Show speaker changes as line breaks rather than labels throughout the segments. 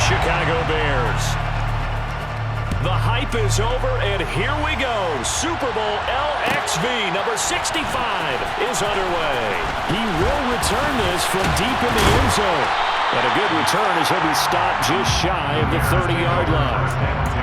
Chicago Bears. The hype is over, and here we go. Super Bowl LXV number 65 is underway. He will return this from deep in the end zone. And a good return as he'll be stopped just shy of the 30-yard line.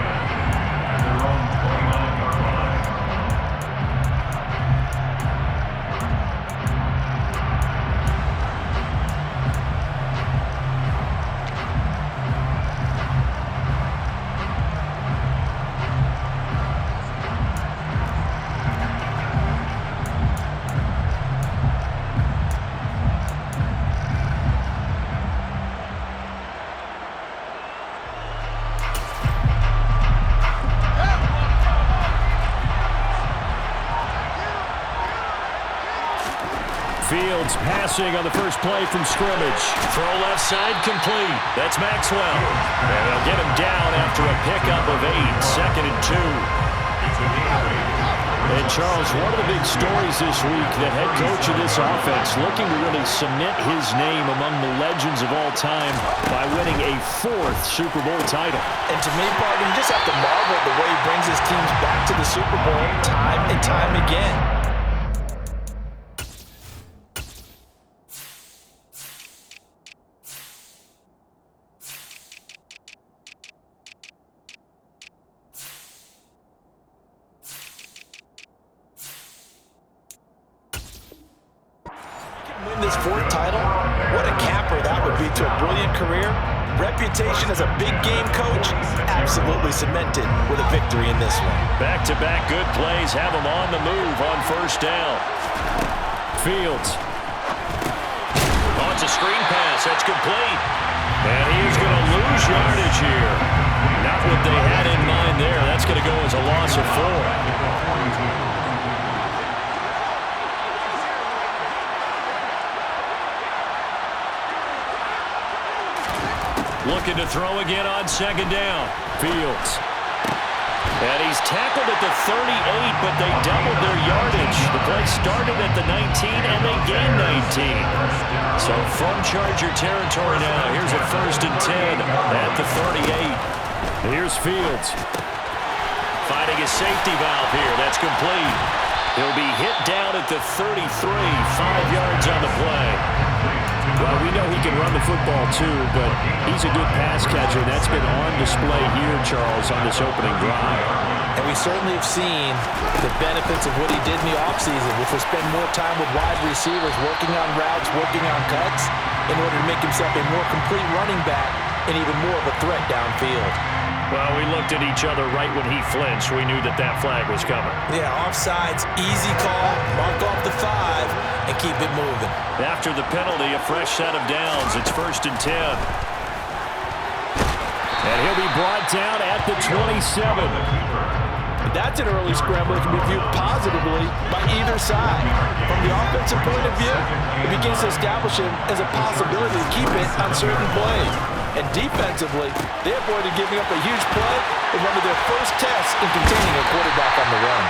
Fields passing on the first play from scrimmage. Throw left side complete. That's Maxwell. And they'll get him down after a pickup of 8. 2nd and 2. And Charles, one of the big stories this week, the head coach of this offense looking to really cement his name among the legends of all time by winning a 4th Super Bowl title.
And to me, Barton, you just have to marvel at the way he brings his teams back to the Super Bowl time and time again. Win this 4th title, what a capper that would be to a brilliant career. Reputation as a big game coach, absolutely cemented with a victory in this one.
Back-to-back good plays have him on the move on first down. Fields. Launches a screen pass, that's complete. And he is going to lose yardage here. Not what they had in mind there. That's going to go as a loss of 4. Looking to throw again on 2nd down. Fields. And he's tackled at the 38, but they doubled their yardage. The play started at the 19, and they gained 19. So from Charger territory now, here's a 1st and 10 at the 38. Here's Fields. Finding a safety valve here. That's complete. He'll be hit down at the 33, 5 yards on the play. Well, we know he can run the football, too, but he's a good pass catcher. That's been on display here, Charles, on this opening drive.
And we certainly have seen the benefits of what he did in the offseason, which was spend more time with wide receivers, working on routes, working on cuts, in order to make himself a more complete running back and even more of a threat downfield.
Well, we looked at each other right when he flinched. We knew that that flag was coming.
Yeah, offsides, easy call, mark off the 5, and keep it moving.
After the penalty, a fresh set of downs. It's 1st and 10. And he'll be brought down at the 27.
That's an early scramble that can be viewed positively by either side. From the offensive point of view, it begins to establish him as a possibility to keep it on certain plays. And defensively, they avoided giving up a huge play in one of their first tests in containing a quarterback on the run.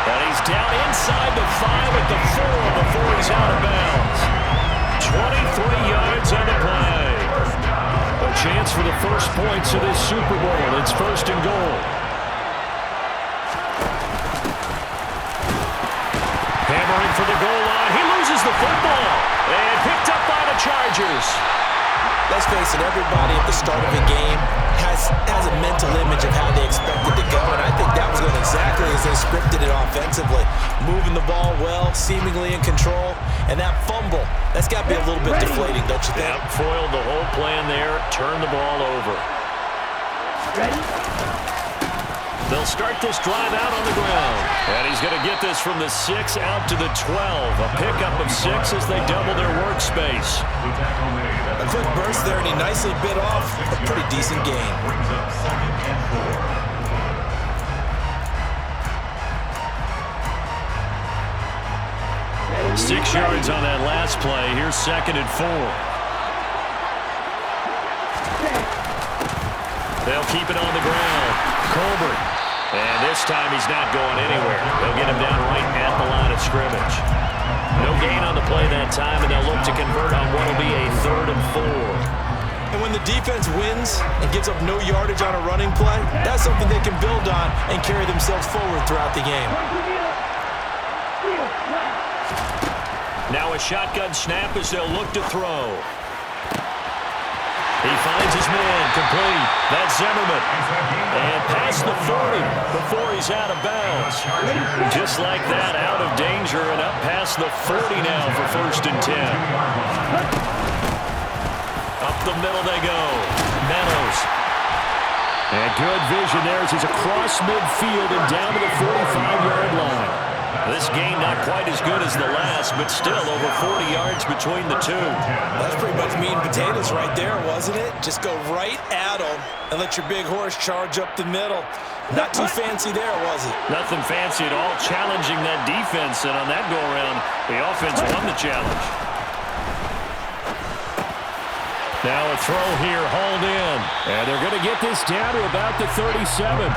And he's down inside the 5 at the 4 before he's out of bounds. 23 yards on the play. A chance for the first points of this Super Bowl. It's 1st and goal. Hammering for the goal line. He loses the football. And picked up by the Chargers.
Let's face it, everybody at the start of a game has a mental image of how they expect it to go, and I think that was going exactly as they scripted it offensively. Moving the ball well, seemingly in control, and that fumble, that's got to be a little bit deflating, don't you think?
Yep, foiled the whole plan there, turned the ball over.
Ready?
They'll start this drive out on the ground. And he's going to get this from the 6 out to the 12. A pickup of 6 as they double their workspace.
A quick burst there, and he nicely bit off a pretty decent gain.
6 yards on that last play. Here's 2nd and 4. They'll keep it on the ground. Colbert. And this time he's not going anywhere. They'll get him down right at the line of scrimmage. No gain on the play that time, and they'll look to convert on what will be a 3rd and 4.
And when the defense wins and gives up no yardage on a running play, that's something they can build on and carry themselves forward throughout the game.
Now a shotgun snap as they'll look to throw. He finds his man, complete. That's Zimmerman. And past the 40 before he's out of bounds. Just like that, out of danger and up past the 40 now for 1st and 10. Up the middle they go. Meadows. And good vision there as he's across midfield and down to the 45-yard line. This game not quite as good as the last, but still over 40 yards between the two.
That's pretty much meat and potatoes right there, wasn't it? Just go right at them and let your big horse charge up the middle. Not too fancy there, was it?
Nothing fancy at all, challenging that defense, and on that go-around, the offense won the challenge. Now a throw here, hauled in, and they're going to get this down to about the 37.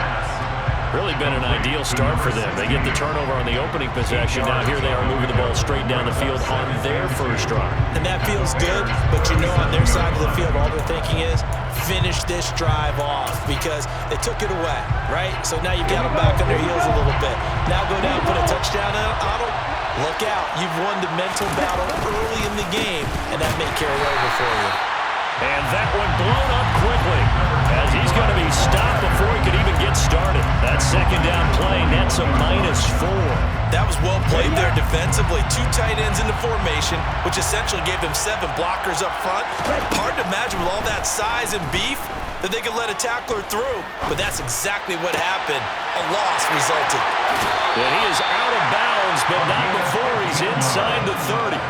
Really been an ideal start for them. They get the turnover on the opening possession. Now here they are moving the ball straight down the field on their first drive.
And that feels good, but you know on their side of the field, all they're thinking is finish this drive off because they took it away, right? So now you've got them back on their heels a little bit. Now go down, put a touchdown on them. Look out. You've won the mental battle early in the game, and that may carry over for you.
And that one blown up quickly as he's going to be stopped before he could even get started. That second down play nets a -4.
That was well played there defensively. 2 tight ends in the formation, which essentially gave them 7 blockers up front. Hard to imagine with all that size and beef that they could let a tackler through. But that's exactly what happened. A loss resulted.
And he is out of bounds, but not before he's inside the 30.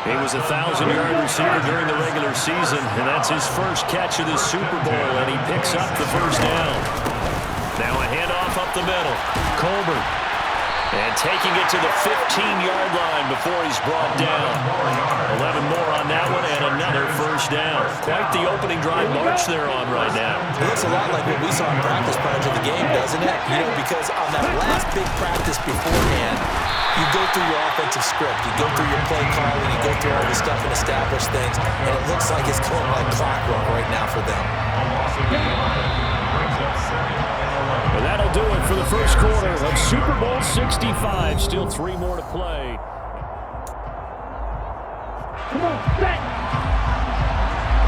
He was a 1,000-yard receiver during the regular season, and that's his first catch of this Super Bowl, and he picks up the first down. Now a handoff up the middle. Colbert. And taking it to the 15-yard line before he's brought down. 11 more on that one, and another first down. Quite the opening drive march they're on right now.
It looks a lot like what we saw in practice prior to the game, doesn't it? You know, because on that last big practice beforehand, you go through your offensive script, you go through your play calling, you go through all this stuff and establish things, and it looks like it's going like clockwork right now for them.
And that'll do it for the first quarter of Super Bowl 65. Still 3 more to play.
Come on, set.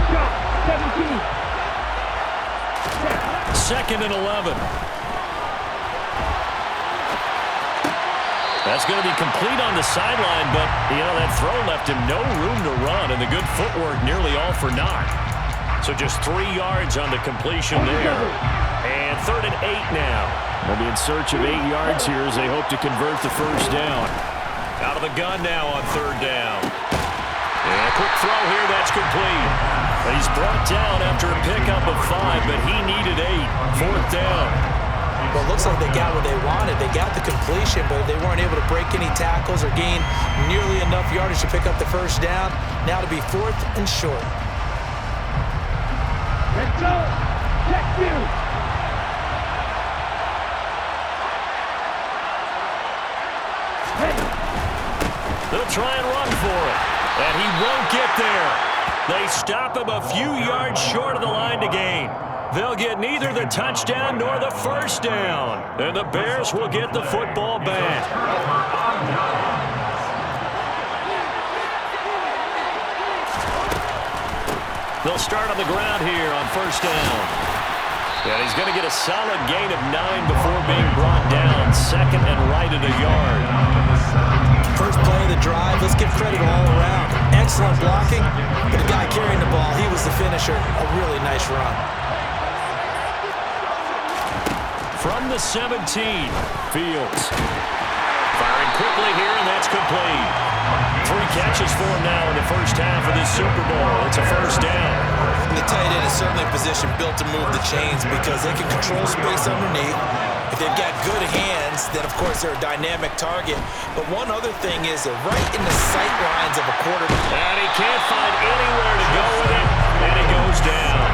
Shot, 17.
2nd and 11. That's going to be complete on the sideline, but, you know, that throw left him no room to run, and the good footwork nearly all for naught. So just 3 yards on the completion there. And 3rd and 8 now. They'll be in search of 8 yards here as they hope to convert the first down. Out of the gun now on 3rd down. And a quick throw here, that's complete. He's brought down after a pickup of 5, but he needed 8. 4th down.
Well, it looks like they got what they wanted. They got the completion, but they weren't able to break any tackles or gain nearly enough yardage to pick up the first down. Now to be 4th and short.
Let's go. Check you.
They'll try and run for it, and he won't get there. They stop him a few yards short of the line to gain. They'll get neither the touchdown nor the first down, and the Bears will get the football back. They'll start on the ground here on first down. And he's going to get a solid gain of 9 before being brought down. 2nd and right at a yard.
First play of the drive, let's give credit all around. Excellent blocking, but the guy carrying the ball, he was the finisher. A really nice run.
From the 17, Fields. Firing quickly here, and that's complete. 3 catches for him now in the first half of this Super Bowl. It's a first down.
And the tight end is certainly a position built to move the chains because they can control space underneath. If they've got good hands, then of course they're a dynamic target. But one other thing is they're right in the sight lines of a quarterback.
And he can't find anywhere to go with it, and he goes down.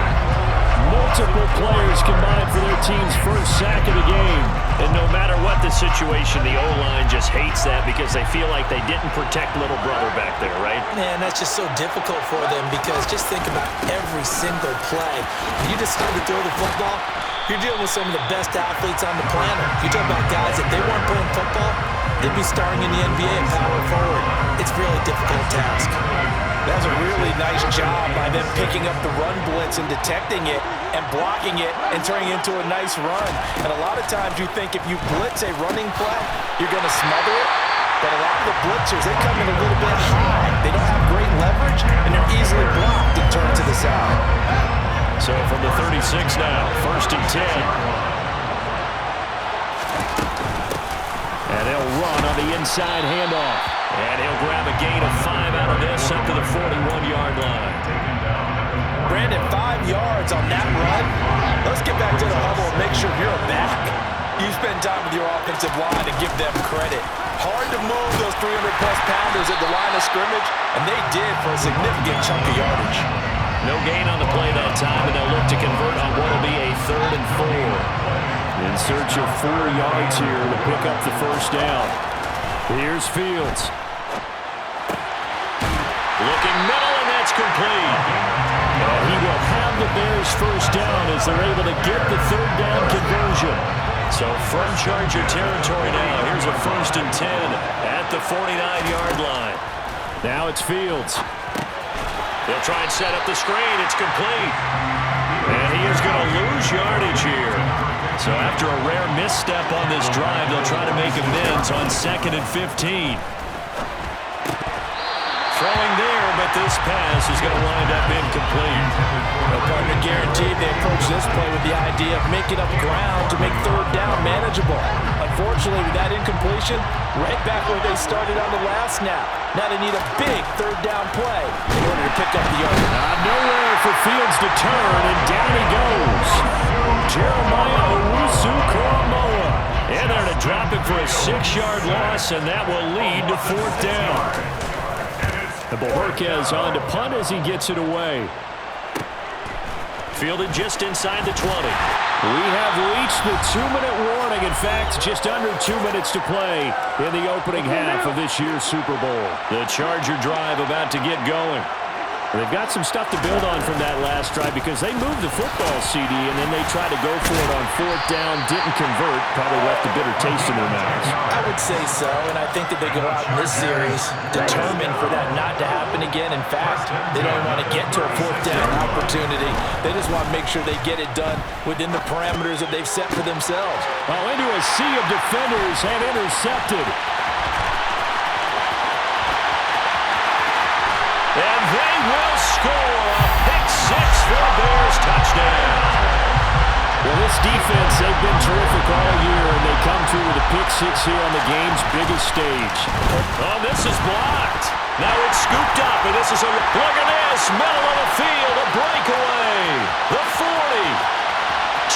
Multiple players combined for their team's first sack of the game. And no matter what the situation, the O-line just hates that because they feel like they didn't protect little brother back there, right?
Man, that's just so difficult for them because just think about every single play. When you decide to throw the football, you're dealing with some of the best athletes on the planet. You talk about guys, if they weren't playing football, they'd be starring in the NBA at power forward. It's a really difficult task.
That's a really nice job by them picking up the run blitz and detecting it and blocking it and turning it into a nice run. And a lot of times you think if you blitz a running play, you're going to smother it. But a lot of the blitzers, they come in a little bit high. They don't have great leverage, and they're easily blocked and turned to the side.
So from the 36 now, 1st and 10. And he'll run on the inside handoff. And he'll grab a gain of 5 out of this up to the 41-yard line.
Brandon, 5 yards on that run. Let's get back to the huddle and make sure you're back. You spend time with your offensive line and give them credit. Hard to move those 300-plus pounders at the line of scrimmage, and they did for a significant chunk of yardage.
No gain on the play that time, and they'll look to convert on what will be a 3rd and 4. In search of 4 yards here to pick up the first down. Here's Fields. Looking middle, and that's complete. And he will have the Bears first down as they're able to get the 3rd down conversion. So from Charger territory now, here's a 1st and 10 at the 49-yard line. Now it's Fields. They'll try and set up the screen. It's complete. And he is going to lose yardage here. So after a rare misstep on this drive, they'll try to make amends on 2nd and 15. Throwing there, but this pass is going to wind up incomplete.
No partner guaranteed. They approach this play with the idea of making up ground to make 3rd down manageable. Unfortunately, with that incompletion, right back where they started on the last snap. Now they need a big 3rd down play in order to pick up the yard.
Nowhere for Fields to turn, and down he goes. Jeremiah Owusu-Koramoah. And they're to drop it for a 6-yard loss, and that will lead to 4th down. And Bohorquez on to punt as he gets it away. Fielded just inside the 20. We have reached the 2-minute warning. In fact, just under 2 minutes to play in the opening half of this year's Super Bowl. The Charger drive about to get going. They've got some stuff to build on from that last drive because they moved the football, CD, and then they tried to go for it on 4th down, didn't convert, probably left a bitter taste in their mouths.
I would say so, and I think that they go out in this series determined for that not to happen again. In fact, they don't even want to get to a 4th down opportunity. They just want to make sure they get it done within the parameters that they've set for themselves.
Well, into a sea of defenders and intercepted. And they will score a pick-6 for a Bears touchdown. Well, this defense, they've been terrific all year, and they come through with a pick-6 here on the game's biggest stage. Oh, this is blocked. Now it's scooped up, and this is a look at this, middle of the field, a breakaway. The 40,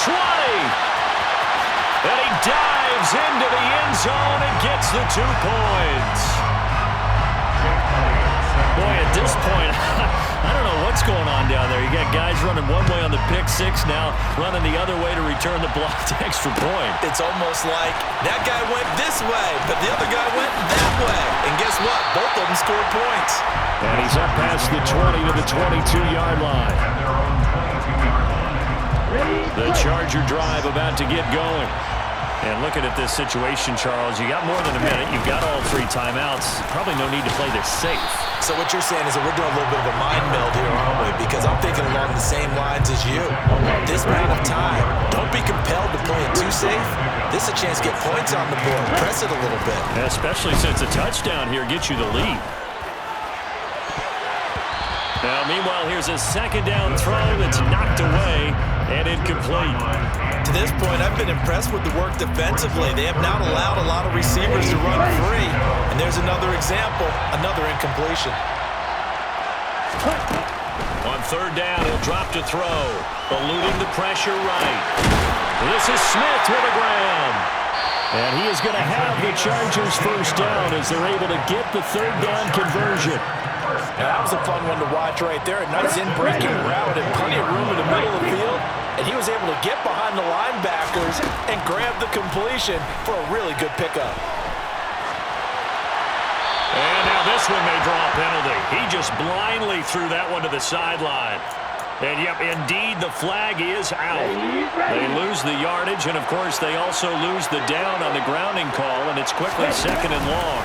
20, and he dives into the end zone and gets the 2 points. Boy, at this point, I don't know what's going on down there. You got guys running one way on the pick-6 now, running the other way to return the blocked extra point.
It's almost like that guy went this way, but the other guy went that way. And guess what? Both of them scored points.
And he's up past the 20 to the 22-yard line. The Charger drive about to get going. And looking at this situation, Charles, you got more than a minute. You've got all 3 timeouts. Probably no need to play this safe.
So what you're saying is that we're doing a little bit of a mind meld here, aren't we? Because I'm thinking along the same lines as you. This amount of time, don't be compelled to play it too safe. This is a chance to get points on the board. Press it a little bit.
Especially since a touchdown here gets you the lead. Now, meanwhile, here's a 2nd down throw that's knocked away and incomplete.
To this point, I've been impressed with the work defensively. They have not allowed a lot of receivers to run free. And there's another example, another incompletion.
On 3rd down, he'll drop to throw, eluding the pressure right. This is Smith to the ground. And he is going to have the Chargers first down as they're able to get the 3rd down conversion.
That was a fun one to watch right there. A nice in-breaking route and plenty of room in the middle of the field. And he was able to get behind the linebackers and grab the completion for a really good pickup.
And now this one may draw a penalty. He just blindly threw that one to the sideline. And, yep, indeed, the flag is out. They lose the yardage, and, of course, they also lose the down on the grounding call, and it's quickly 2nd and long.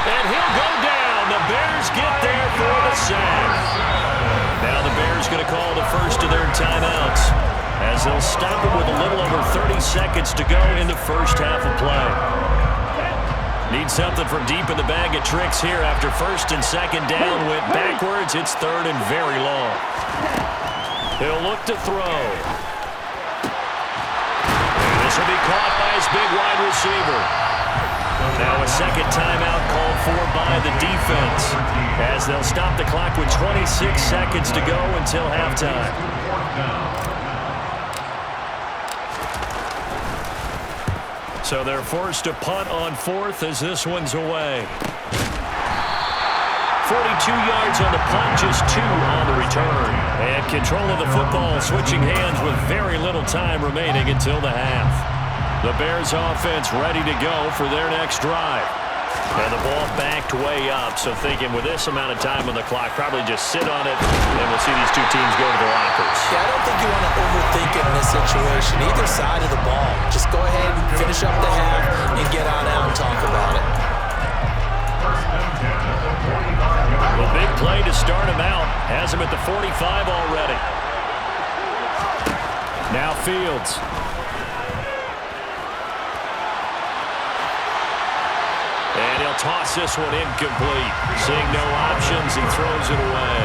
And he'll go down. The Bears get there for the sack. Now the Bears going to call the first of their timeouts as they'll stop it with a little over 30 seconds to go in the first half of play. Need something from deep in the bag of tricks here after 1st and 2nd down. Went backwards. It's 3rd and very long. He'll look to throw. And this will be caught by his big wide receiver. Now a second timeout called for by the defense as they'll stop the clock with 26 seconds to go until halftime. So they're forced to punt on 4th as this one's away. 42 yards on the punt, just 2 on the return. And control of the football switching hands with very little time remaining until the half. The Bears offense ready to go for their next drive. And the ball backed way up, so thinking with this amount of time on the clock, probably just sit on it, and we'll see these two teams go to the lockers.
Yeah, I don't think you want to overthink it in this situation. Either side of the ball. Just go ahead and finish up the half and get on out and talk about it.
The big play to start him out. Has him at the 45 already. Now Fields. And he'll toss this one incomplete. Seeing no options, he throws it away.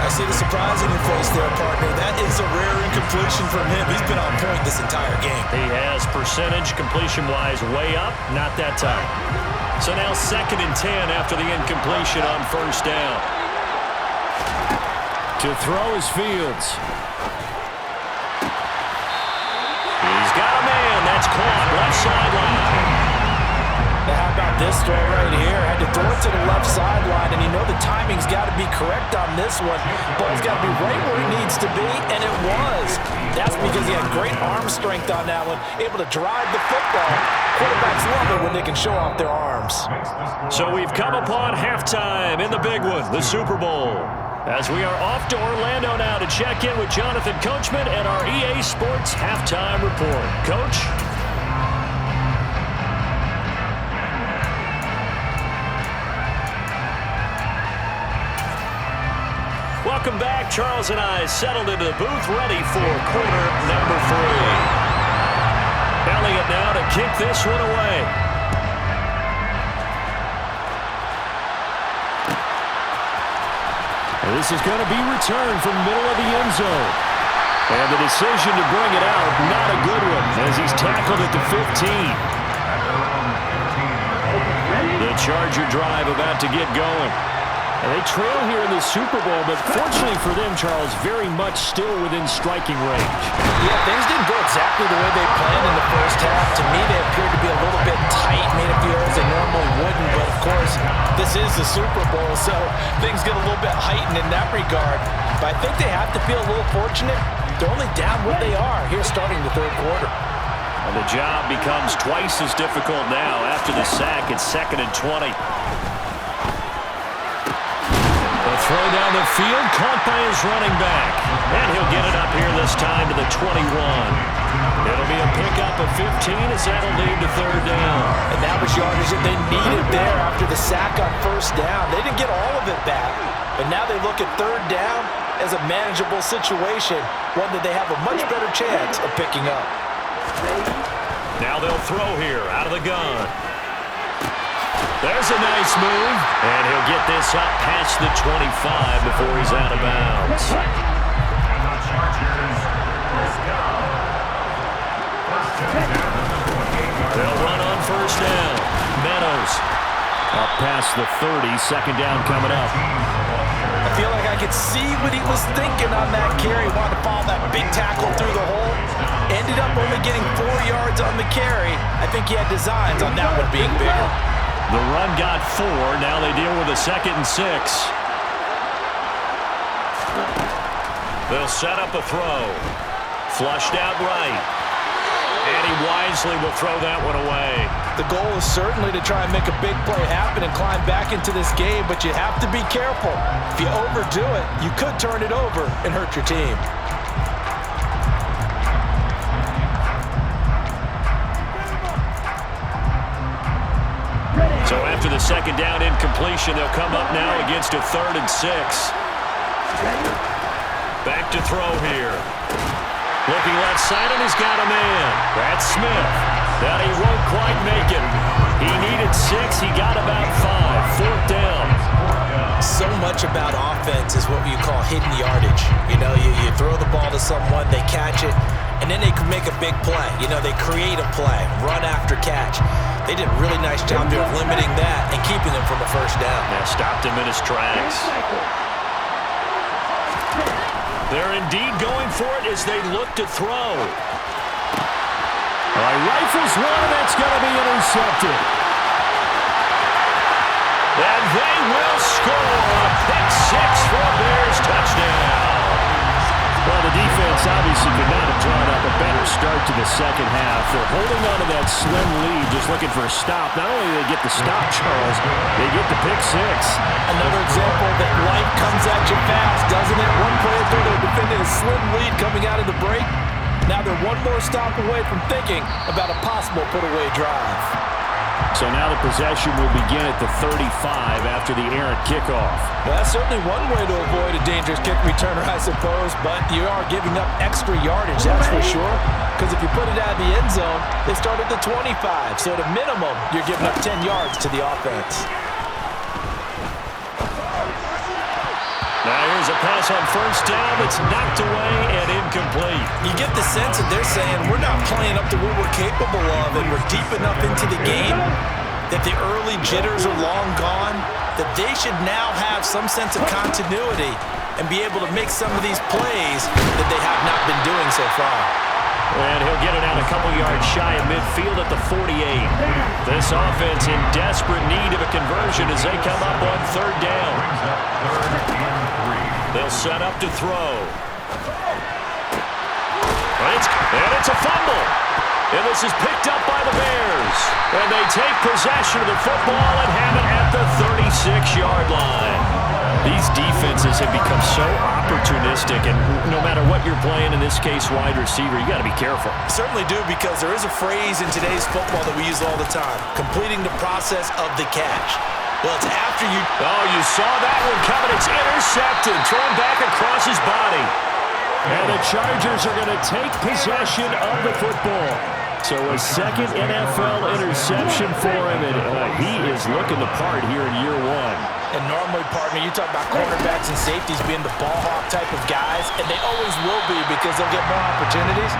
I see the surprise in your face there, partner. That is a rare incompletion from him. He's been on point this entire game.
He has percentage completion-wise way up, not that time. So now 2nd and 10 after the incompletion on 1st down. To throw is Fields. He's got a man. That's caught. Left sideline.
Now how about this throw right here? Had to throw it to the left sideline, and you know the timing's got to be correct on this one. Ball's got to be right where it needs to be, and it was. That's because he had great arm strength on that one, able to drive the football. Quarterbacks love it when they can show off their arms.
So we've come upon halftime in the big one, the Super Bowl. As we are off to Orlando now to check in with Jonathan Coachman and our EA Sports Halftime Report. Coach? Welcome back. Charles and I settled into the booth, ready for quarter number 3. Elliott now to kick this one away. And this is going to be returned from middle of the end zone. And the decision to bring it out, not a good one, as he's tackled at the 15. The Charger drive about to get going. And they trail here in the Super Bowl, but fortunately for them, Charles, very much still within striking range.
Yeah, things didn't go exactly the way they planned in the first half. To me, they appeared to be a little bit tight, made a few errors they normally wouldn't. But, of course, this is the Super Bowl, so things get a little bit heightened in that regard. But I think they have to feel a little fortunate. They're only down what they are here starting the third quarter.
And the job becomes twice as difficult now. After the sack, it's 2nd and 20. Throw down the field, caught by his running back. And he'll get it up here this time to the 21. It'll be a pickup of 15 as that'll lead to 3rd down.
And that was yardage that they needed there after the sack on 1st down. They didn't get all of it back, but now they look at 3rd down as a manageable situation, one that they have a much better chance of picking up.
Now they'll throw here out of the gun. There's a nice move, and he'll get this up past the 25 before he's out of bounds. They'll run on 1st down. Meadows up past the 30, 2nd down coming up.
I feel like I could see what he was thinking on that carry. Wanted to follow that big tackle through the hole. Ended up only getting 4 yards on the carry. I think he had designs on that one being bigger.
The run got 4. Now they deal with a 2nd and 6. They'll set up a throw. Flushed out right. And he wisely will throw that one away.
The goal is certainly to try and make a big play happen and climb back into this game, but you have to be careful. If you overdo it, you could turn it over and hurt your team.
So after the 2nd down incompletion, they'll come up now against a 3rd and 6. Back to throw here. Looking left side, and he's got a man. That's Smith. That he won't quite make it. He needed 6. He got about 5. 4th down.
So much about offense is what you call hidden yardage. You know, you throw the ball to someone, they catch it, and then they can make a big play. You know, they create a play, run after catch. They did a really nice job there of limiting that and keeping him from a 1st down.
Yeah, stopped him in his tracks. They're indeed going for it as they look to throw. All right, rifles one, and that's going to be intercepted. And they will score a pick 6 for a Bears touchdown. Well, the defense obviously could not have drawn up a better start to the 2nd half. They're holding on to that slim lead, just looking for a stop. Not only do they get the stop, Charles, they get the pick 6.
Another example that life comes at you fast, doesn't it? One play ago, they're defending a slim lead coming out of the break. Now they're one more stop away from thinking about a possible put-away drive.
So now the possession will begin at the 35 after the errant kickoff.
Well, that's certainly one way to avoid a dangerous kick returner, I suppose, but you are giving up extra yardage, that's for sure. Because if you put it out of the end zone, they start at the 25. So at a minimum, you're giving up 10 yards to the offense.
Now here's a pass on 1st down. It's knocked away and incomplete.
You get the sense that they're saying we're not playing up to what we're capable of, and we're deep enough into the game that the early jitters are long gone, that they should now have some sense of continuity and be able to make some of these plays that they have not been doing so far.
And he'll get it out a couple yards shy of midfield at the 48. This offense in desperate need of a conversion as they come up on 3rd down. They'll set up to throw. And it's a fumble. And this is picked up by the Bears. And they take possession of the football and have it at the 36-yard line. These defenses have become so opportunistic, and no matter what you're playing, in this case wide receiver, you got to be careful.
Certainly do, because there is a phrase in today's football that we use all the time, completing the process of the catch. Well, it's after you...
Oh, you saw that one coming. It's intercepted, thrown back across his body. And the Chargers are going to take possession of the football. So a 2nd NFL interception for him, and he is looking the part here in year 1.
And normally, partner, you talk about cornerbacks and safeties being the ball hawk type of guys, and they always will be because they'll get more opportunities.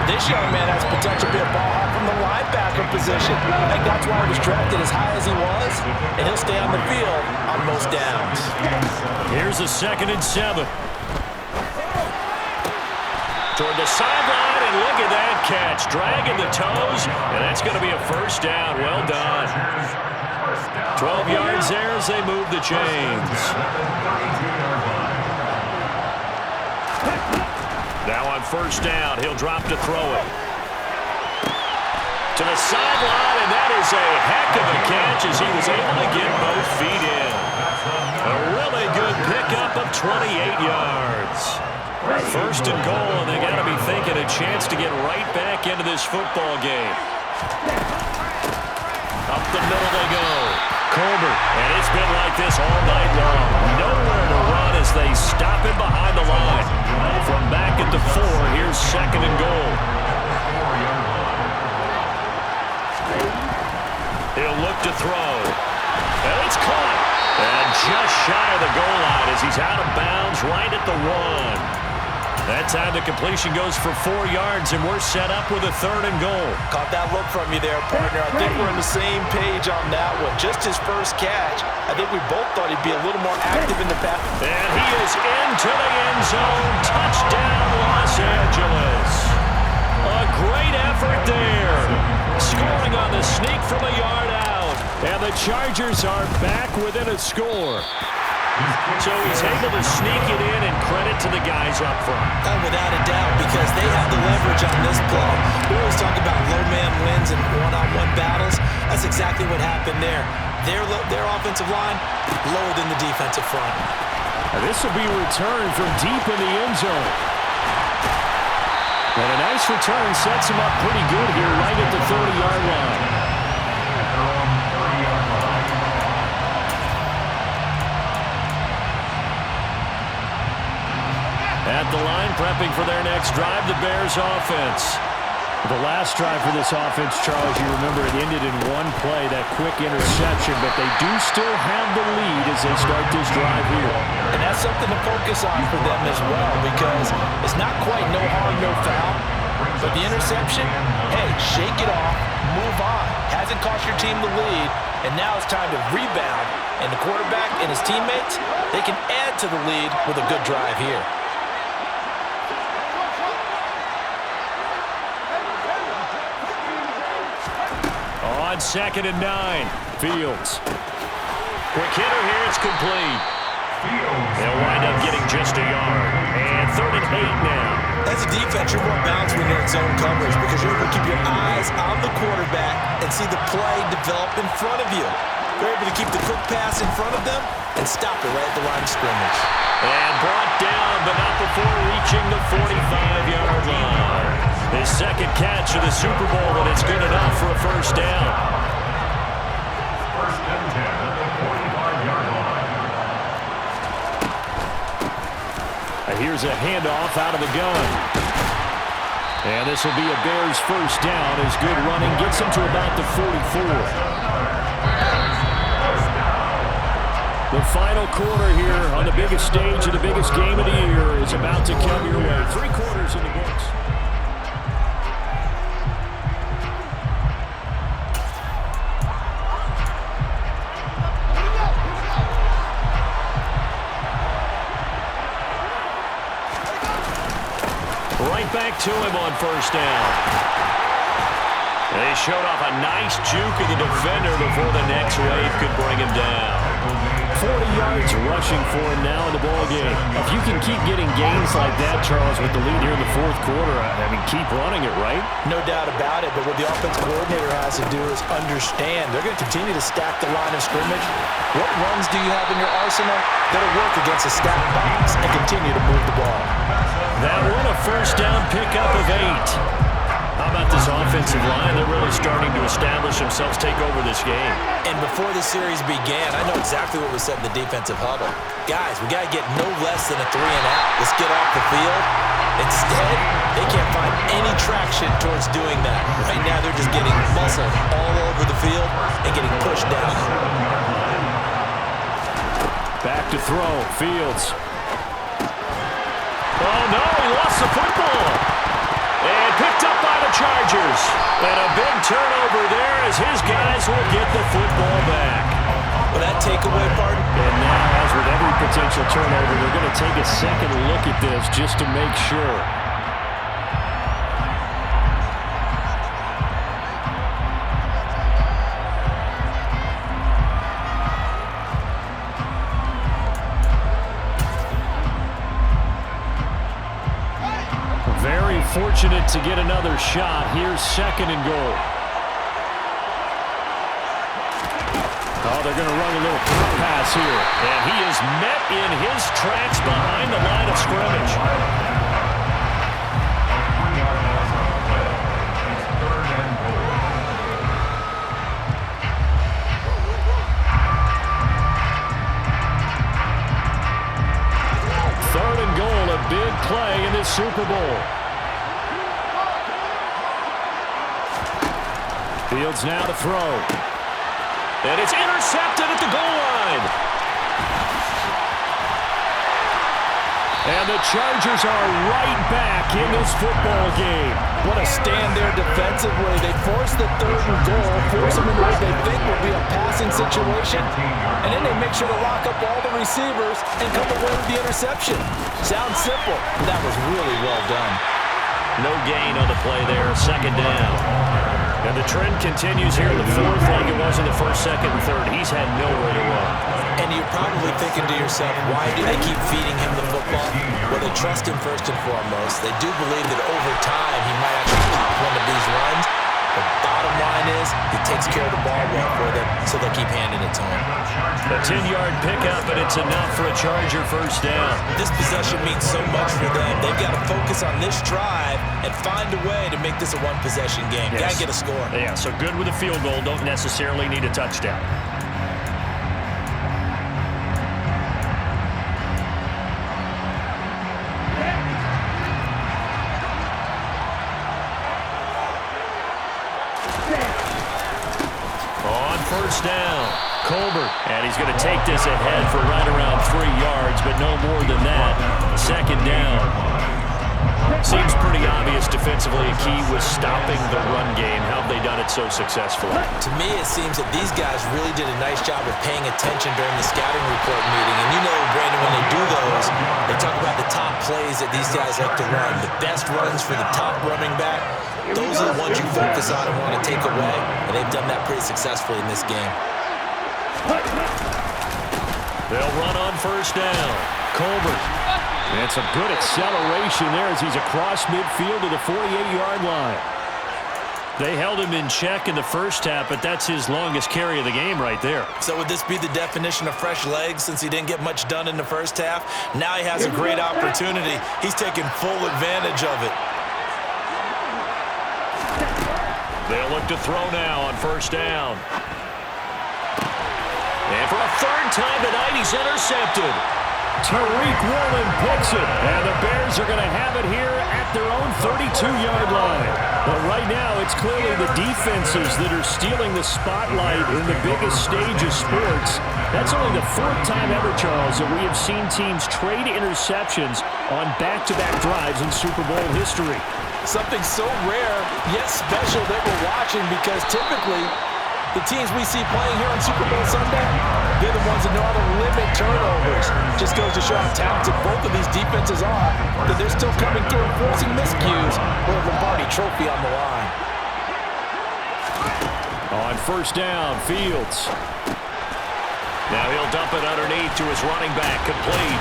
This young man has potential to be a ball hawk from the linebacker position. I think that's why he was drafted as high as he was, and he'll stay on the field on most downs.
Here's a 2nd and 7. Toward the sideline, and look at that catch. Dragging the toes, and that's going to be a 1st down. Well done. 12 yards there as they move the chains. Now on 1st down, he'll drop to throw it. To the sideline, and that is a heck of a catch as he was able to get both feet in. A really good pickup of 28 yards. 1st and goal, and they got to be thinking a chance to get right back into this football game. Up the middle they go. Colbert, and it's been like this all night long. Nowhere to run as they stop him behind the line. From back at the 4, here's 2nd and goal. He'll look to throw. And it's caught. And just shy of the goal line as he's out of bounds right at the 1. That time the completion goes for 4 yards, and we're set up with a 3rd and goal.
Caught that look from you there, partner. I think we're on the same page on that one. Just his first catch, I think we both thought he'd be a little more active in the pass.
And he is into the end zone. Touchdown, Los Angeles. A great effort there. Scoring on the sneak from a yard out. And the Chargers are back within a score. So he's able to sneak it in, and credit to the guys up front.
Oh, without a doubt, because they have the leverage on this play. We always talk about low man wins and one-on-one battles. That's exactly what happened there. Their offensive line lower than the defensive front.
And this will be returned from deep in the end zone. And a nice return sets him up pretty good here right at the 30-yard line. At the line, prepping for their next drive, the Bears offense. The last drive for this offense, Charles, you remember it ended in one play, that quick interception, but they do still have the lead as they start this drive here.
And that's something to focus on for them as well, because it's not quite no harm, no foul, but the interception, hey, shake it off, move on. Hasn't cost your team the lead, and now it's time to rebound. And the quarterback and his teammates, they can add to the lead with a good drive here.
On 2nd and 9, Fields. Quick hitter here, it's complete. They'll wind up getting just a yard. And 3rd and 8 now.
As a defense, you're more balanced when you're in zone coverage because you're able to keep your eyes on the quarterback and see the play develop in front of you. You're able to keep the quick pass in front of them and stop it right at the line of scrimmage.
And brought down, but not before reaching the 45-yard line. His second catch of the Super Bowl, and it's good enough for a first down.
First and 10 at the 45-yard line.
Here's a handoff out of the gun. And this will be a Bears first down as good running gets him to about the 44. The final quarter here on the biggest stage of the biggest game of the year is about to come your way. 3 quarters in the books. Right back to him on first down. They showed off a nice juke of the defender before the next wave could bring him down. 40 yards rushing for him now in the ballgame. If you can keep getting gains like that, Charles, with the lead here in the 4th quarter, I mean, keep running it, right?
No doubt about it, but what the offense coordinator has to do is understand. They're going to continue to stack the line of scrimmage. What runs do you have in your arsenal that'll work against a stacked box and continue to move the ball?
That one, a first down pickup of 8. How about this offensive line? They're really starting to establish themselves, take over this game.
And before the series began, I know exactly what was said in the defensive huddle. Guys, we got to get no less than a 3 and out. Let's get off the field. Instead, they can't find any traction towards doing that. Right now, they're just getting muscled all over the field and getting pushed down.
Back to throw, Fields. Oh, no, he lost the football. And picked up by the Chargers. And a big turnover there as his guys will get the football back.
Well, that takeaway part.
And now, as with every potential turnover, they're going to take a second look at this just to make sure. Very fortunate to get another shot. Here's 2nd and goal. Oh, they're going to run a little pass here. And he is met in his tracks behind the line of scrimmage. Third and goal, a big play in this Super Bowl. Fields now to throw. And it's intercepted at the goal line. And the Chargers are right back in this football game.
What a stand there defensively. They force the 3rd and goal, force them into what they think will be a passing situation, and then they make sure to lock up all the receivers and come away with the interception. Sounds simple, but that was really well done.
No gain on the play there, 2nd down. And the trend continues here in the fourth like it was in the first, second, and third. He's had nowhere to run.
And you're probably thinking to yourself, why do they keep feeding him the football? Well, they trust him first and foremost. They do believe that over time he might actually pop one of these runs. The bottom line is he takes care of the ball well for them, so they'll keep handing it to him.
A 10-yard pickup, and it's enough for a Charger first down.
This possession means so much for them. They've got to focus on this drive and find a way to make this a one-possession game.
Yes.
Got to get a score.
Yeah, so good with a field goal. Don't necessarily need a touchdown. On first down, Colbert, and he's going to take this ahead for right around 3 yards, but no more than that. Second down. Seems pretty obvious defensively a key was stopping the run game. How have they done it so successfully?
To me, it seems that these guys really did a nice job of paying attention during the scouting report meeting. And you know, Brandon, when they do those, they talk about the top plays that these guys like to run, the best runs for the top running back. Those are the ones you focus on and want to take away, and they've done that pretty successfully in this game.
They'll run on first down. Colbert. And some good acceleration there as he's across midfield to the 48-yard line. They held him in check in the first half, but that's his longest carry of the game right there.
So would this be the definition of fresh legs since he didn't get much done in the first half? Now he has a great opportunity. He's taking full advantage of it.
They'll look to throw now on first down. And for a third time tonight, he's intercepted. Tariq Woolen picks it, and the Bears are going to have it here at their own 32-yard line. But right now, it's clearly the defenses that are stealing the spotlight in the biggest stage of sports. That's only the fourth time ever, Charles, that we have seen teams trade interceptions on back-to-back drives in Super Bowl history.
Something so rare, yet special that we're watching, because typically the teams we see playing here on Super Bowl Sunday, they're the ones that know how to limit turnovers. Just goes to show how talented both of these defenses are, that they're still coming through and forcing miscues with a Lombardi trophy on the line.
On first down, Fields. Now he'll dump it underneath to his running back, complete.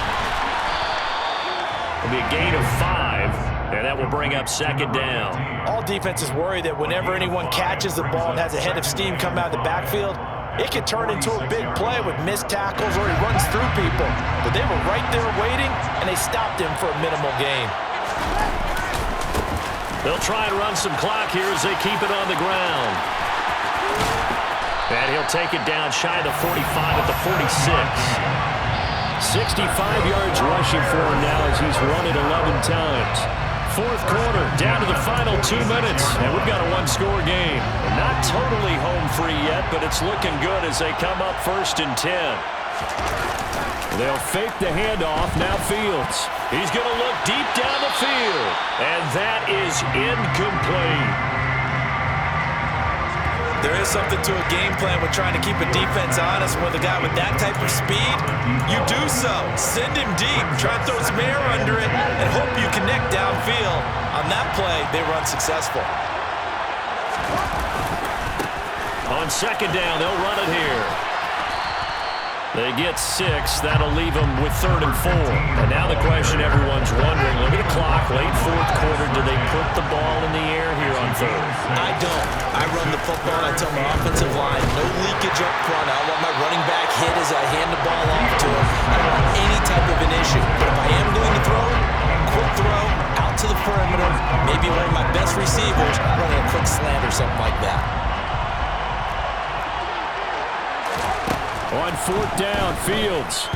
It'll be a gain of 5. And that will bring up second down.
All defenses worry that whenever anyone catches the ball and has a head of steam come out of the backfield, it could turn into a big play with missed tackles or he runs through people. But they were right there waiting, and they stopped him for a minimal gain.
They'll try and run some clock here as they keep it on the ground. And he'll take it down shy of the 45 at the 46. 65 yards rushing for him now as he's run it 11 times. Fourth quarter, down to the final 2 minutes, and we've got a one-score game. Not totally home free yet, but it's looking good as they come up first and 10. They'll fake the handoff, now Fields. He's going to look deep down the field, and that is incomplete.
There is something to a game plan with trying to keep a defense honest. With a guy with that type of speed, you do so. Send him deep, try to throw some air under it, and hope you connect downfield. On that play, they run successful.
On second down, they'll run it here. They get 6. That'll leave them with 3rd and 4. And now the question everyone's wondering, look at the clock, late fourth quarter, do they put the ball in the air here on 3rd?
I don't. I run the football, and I tell my offensive line, no leakage up front. I don't want my running back hit as I hand the ball off to him. I don't want any type of an issue. But if I am going to throw, quick throw, out to the perimeter, maybe one of my best receivers running a quick slant or something like that.
On fourth down, Fields.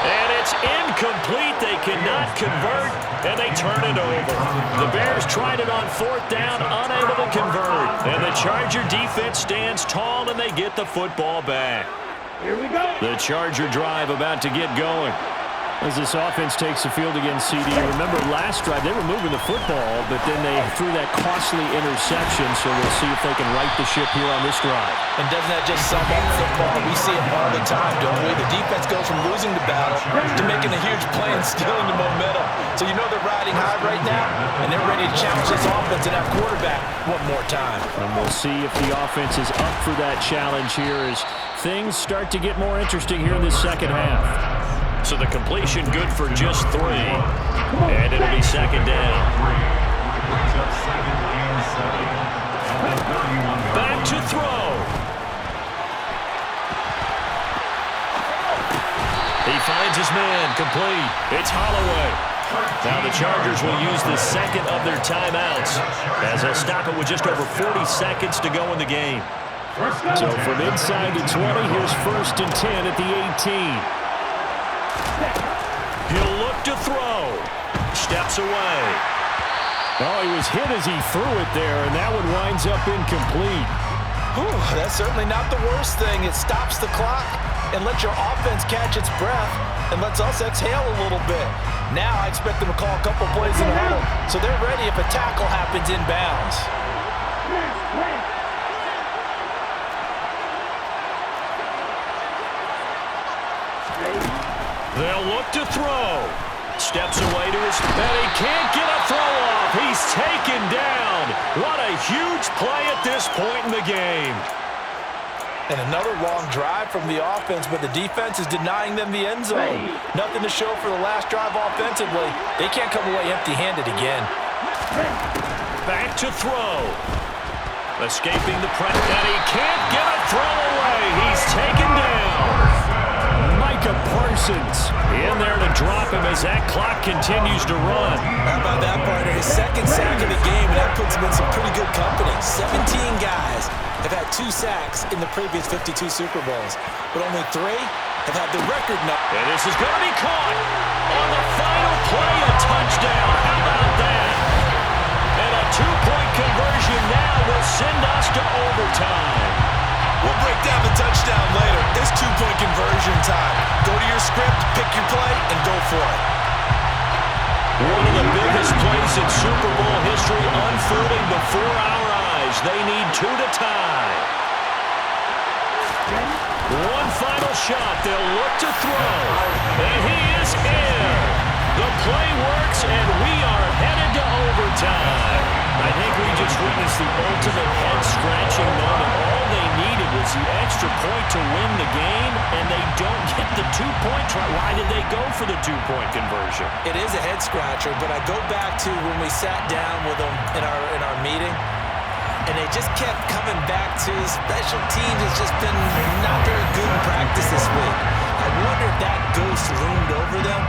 And it's incomplete. They cannot convert, and they turn it over. The Bears tried it on fourth down, unable to convert. And the Charger defense stands tall, and they get the football back.
Here we go.
The Charger drive about to get going. As this offense takes the field against CD, remember last drive they were moving the football, but then they threw that costly interception, so we'll see if they can right the ship here on this drive.
And doesn't that just sum up football? We see it all the time, don't we? The defense goes from losing the battle to making a huge play and stealing the momentum. So you know they're riding high right now, and they're ready to challenge this offense and that quarterback one more time.
And we'll see if the offense is up for that challenge here as things start to get more interesting here in this second half. So the completion good for just 3. And it'll be second down. Back to throw. He finds his man, complete. It's Holloway. Now the Chargers will use the second of their timeouts as they'll stop it with just over 40 seconds to go in the game. So from inside the 20, here's 1st and 10 at the 18. He'll look to throw. Steps away. Oh, he was hit as he threw it there, and that one winds up incomplete.
Whew, that's certainly not the worst thing. It stops the clock and lets your offense catch its breath and lets us exhale a little bit. Now I expect them to call a couple plays in a row, so they're ready if a tackle happens inbounds.
They'll look to throw. Steps away to his, and he can't get a throw off. He's taken down. What a huge play at this point in the game.
And another long drive from the offense, but the defense is denying them the end zone. Nothing to show for the last drive offensively. They can't come away empty-handed again.
Back to throw. Escaping the pressure, and he can't get a throw away. He's taken down. Parsons in there to drop him as that clock continues to run.
How about that, partner? His second sack of the game, and that puts him in some pretty good company. 17 guys have had 2 sacks in the previous 52 Super Bowls, but only 3 have had the record number.
And this is going to be caught on the final play, a touchdown. How about that? And a 2-point conversion now will send us to overtime.
We'll break down the touchdown later. It's 2-point conversion time. Go to your script, pick your play, and go for it.
One of the biggest plays in Super Bowl history unfolding before our eyes. They need 2 to tie. One final shot. They'll look to throw. And he is in. The play works, and we are headed to overtime. I think we just witnessed the ultimate head-scratching moment. All they needed was the extra point to win the game, and they don't get the 2-point try. Why did they go for the 2-point conversion?
It is a head-scratcher, but I go back to when we sat down with them in our meeting, and they just kept coming back to special teams. It's just been not very good in practice this week. I wonder if that ghost loomed over them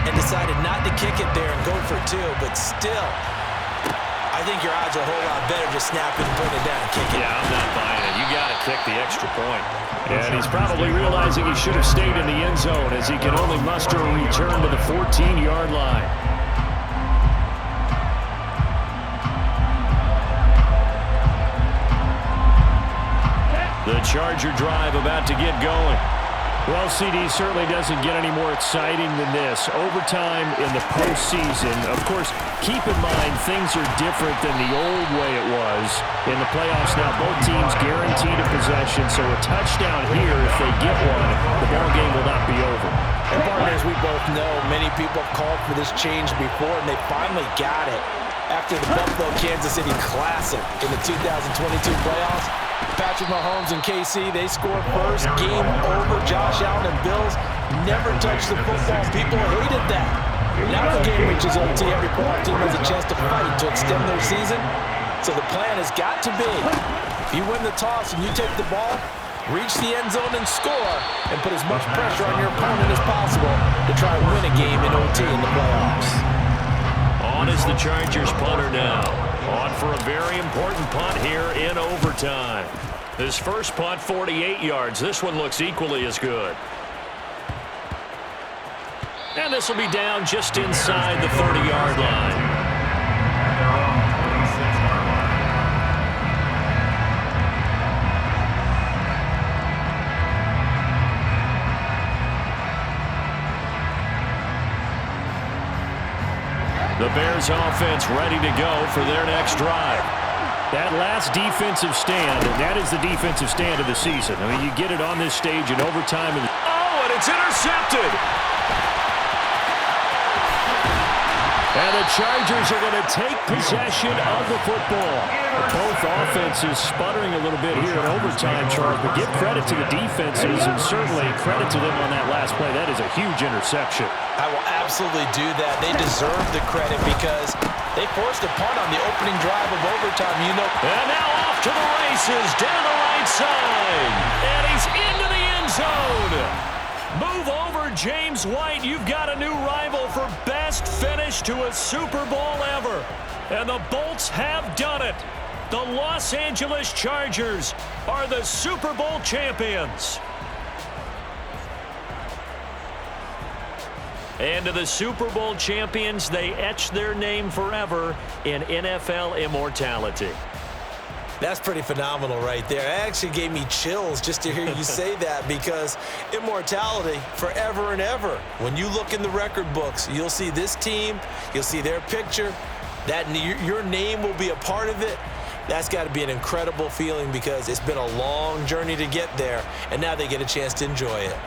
and decided not to kick it there and go for 2, but still, I think your odds are a whole lot better just snapping, putting it down, and kicking it.
Yeah, I'm not buying it. You got to kick the extra point. And he's probably realizing he should have stayed in the end zone as he can only muster a return to the 14-yard line. The Charger drive about to get going. Well, CD certainly doesn't get any more exciting than this. Overtime in the postseason. Of course, keep in mind things are different than the old way it was. In the playoffs now, both teams guaranteed a possession, so a touchdown here, if they get one, the ball game will not be over.
And partners, we both know many people have called for this change before, and they finally got it after the Buffalo-Kansas City Classic in the 2022 playoffs. Patrick Mahomes and KC, they scored first. Game over. Josh Allen and Bills never touched the football. People hated that. Now the game reaches OT. Every playoff team has a chance to fight to extend their season. So the plan has got to be, if you win the toss and you take the ball, reach the end zone and score, and put as much pressure on your opponent as possible to try and win a game in OT in the playoffs.
On is the Chargers punter now. On for a very important punt here in overtime. His first punt, 48 yards. This one looks equally as good. And this will be down just inside the 30-yard line. The Bears offense ready to go for their next drive. That last defensive stand, and that is the defensive stand of the season. I mean, you get it on this stage in overtime. And it's intercepted. And the Chargers are going to take possession of the football. Both offenses sputtering a little bit here in overtime, Charles, but give credit to the defenses and certainly credit to them on that last play. That is a huge interception.
I will absolutely do that. They deserve the credit because they forced a punt on the opening drive of overtime. You know.
And now off to the races down the right side. And he's into the end zone. Move over, James White. You've got a new rival for best finish to a Super Bowl ever. And the Bolts have done it. The Los Angeles Chargers are the Super Bowl champions. And to the Super Bowl champions, they etch their name forever in NFL immortality.
That's pretty phenomenal right there. It actually gave me chills just to hear you say that because immortality forever and ever. When you look in the record books, you'll see this team, you'll see their picture, that your name will be a part of it. That's got to be an incredible feeling because it's been a long journey to get there, and now they get a chance to enjoy it.